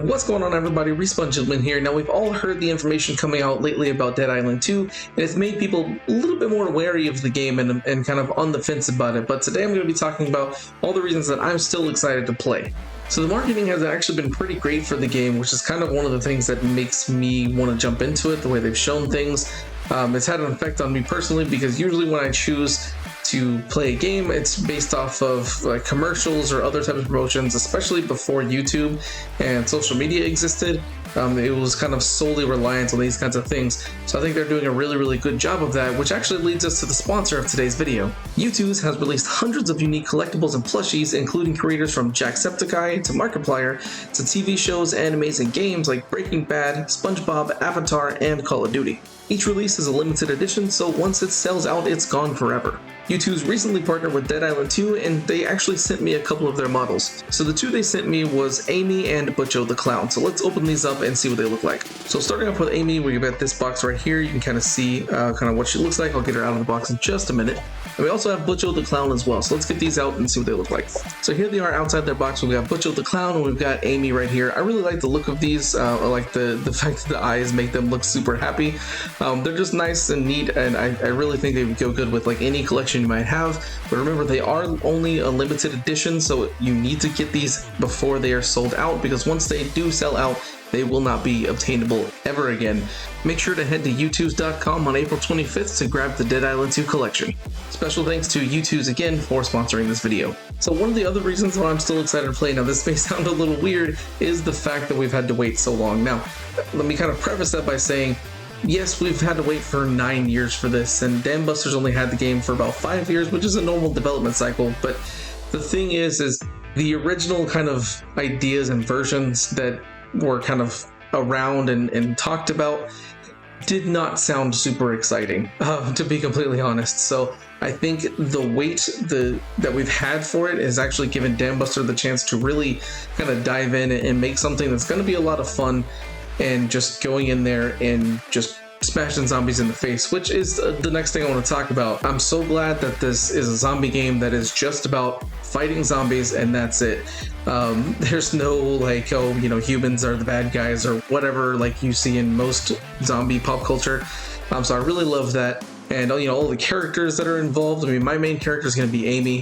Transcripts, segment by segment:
What's going on, everybody? Respawn Gentleman here. Now, we've all heard the information coming out lately about Dead Island 2, and it's made people a little bit more wary of the game and kind of on the fence about it. But today I'm going to be talking about all the reasons that I'm still excited to play. So the marketing has actually been pretty great for the game, which is kind of one of the things that makes me want to jump into it, the way they've shown things. It's had an effect on me personally because usually when I choose to play a game, it's based off of like commercials or other types of promotions, especially before YouTube and social media existed. It was kind of solely reliant on these kinds of things. So I think they're doing a really good job of that, which actually leads us to the sponsor of today's video. YouTooz has released hundreds of unique collectibles and plushies, including creators from Jacksepticeye to Markiplier to TV shows, animes, and games like Breaking Bad, SpongeBob, Avatar, and Call of Duty. Each release is a limited edition, so once it sells out, it's gone forever. YouTooz recently partnered with Dead Island 2, and they actually sent me a couple of their models. So the two they sent me was Amy and Butcho the Clown. So let's open these up and see what they look like. So starting off with Amy, we got this box right here. You can kind of see kind of what she looks like. I'll get her out of the box in just a minute. And we also have Butcho the Clown as well. So let's get these out and see what they look like. So here they are outside their box. We've got Butcho the Clown and we've got Amy right here. I really like the look of these. I like the fact that the eyes make them look super happy. They're just nice and neat, and I really think they would go good with like any collection you might have. But remember, they are only a limited edition, so you need to get these before they are sold out, because once they do sell out, they will not be obtainable ever again. Make sure to head to YouTooz.com on April 25th to grab the Dead Island 2 collection. Special thanks to YouTooz again for sponsoring this video. So one of the other reasons why I'm still excited to play, now this may sound a little weird, is the fact that we've had to wait so long. Now, let me kind of preface that by saying, yes, we've had to wait for 9 years for this, and Dan Buster's only had the game for about 5 years, which is a normal development cycle. But the thing is the original kind of ideas and versions that were kind of around and talked about did not sound super exciting, to be completely honest. So I think the wait that we've had for it has actually given Dan Buster the chance to really kind of dive in and make something that's going to be a lot of fun, and just going in there and just smashing zombies in the face, which is the next thing I want to talk about. I'm so glad that this is a zombie game that is just about fighting zombies and that's it. There's no like, oh, you know, humans are the bad guys or whatever like you see in most zombie pop culture. So I really love that. And you know, all the characters that are involved. I mean, my main character is going to be Amy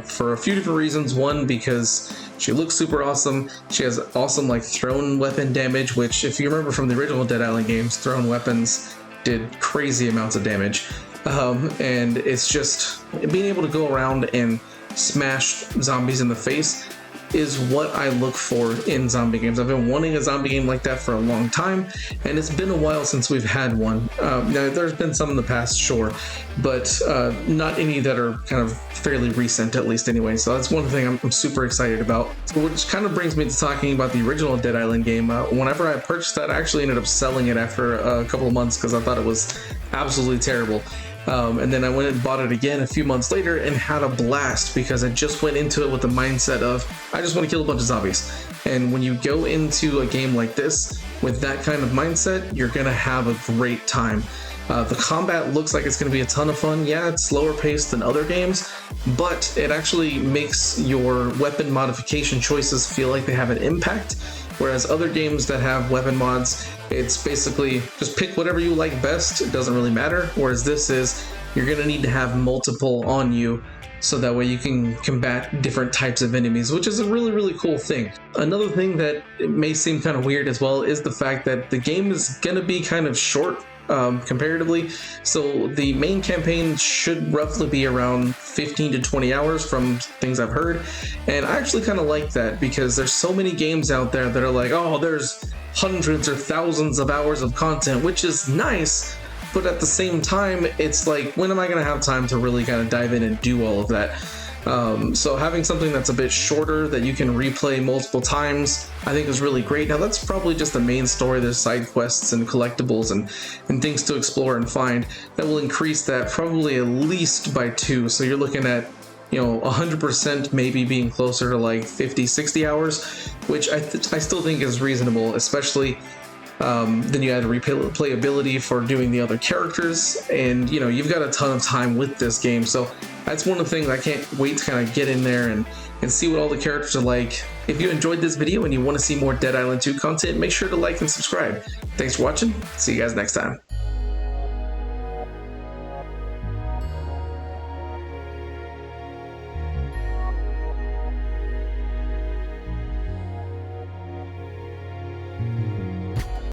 for a few different reasons. One, because she looks super awesome. She has awesome like thrown weapon damage, which if you remember from the original Dead Island games, thrown weapons did crazy amounts of damage. And it's just being able to go around and smash zombies in the face is what I look for in zombie games. I've been wanting a zombie game like that for a long time, and it's been a while since we've had one. Now, there's been some in the past, sure, but not any that are kind of fairly recent, at least anyway. So that's one thing I'm super excited about. So which kind of brings me to talking about the original Dead Island game. Whenever I purchased that, I actually ended up selling it after a couple of months because I thought it was absolutely terrible. And then I went and bought it again a few months later and had a blast because I just went into it with the mindset of, I just want to kill a bunch of zombies. And when you go into a game like this with that kind of mindset, you're going to have a great time. The combat looks like it's going to be a ton of fun. Yeah, it's slower paced than other games, but it actually makes your weapon modification choices feel like they have an impact. Whereas other games that have weapon mods, it's basically just pick whatever you like best. It doesn't really matter. Whereas this is, you're going to need to have multiple on you so that way you can combat different types of enemies, which is a really cool thing. Another thing that may seem kind of weird as well is the fact that the game is going to be kind of short comparatively. So the main campaign should roughly be around 15 to 20 hours from things I've heard. And I actually kind of like that because there's so many games out there that are like, oh, there's hundreds or thousands of hours of content, which is nice. But at the same time, it's like, when am I going to have time to really kind of dive in and do all of that? So having something that's a bit shorter that you can replay multiple times, I think is really great. Now that's probably just the main story. There's side quests and collectibles and things to explore and find that will increase that probably at least by 2. So you're looking at, you know, 100% maybe being closer to like 50, 60 hours, which I still think is reasonable, especially then you add replayability for doing the other characters, and you know, you've got a ton of time with this game. So that's one of the things I can't wait to kind of get in there and see what all the characters are like If you enjoyed this video and you want to see more Dead Island 2 content, make sure to like and subscribe. Thanks for watching. See you guys next time.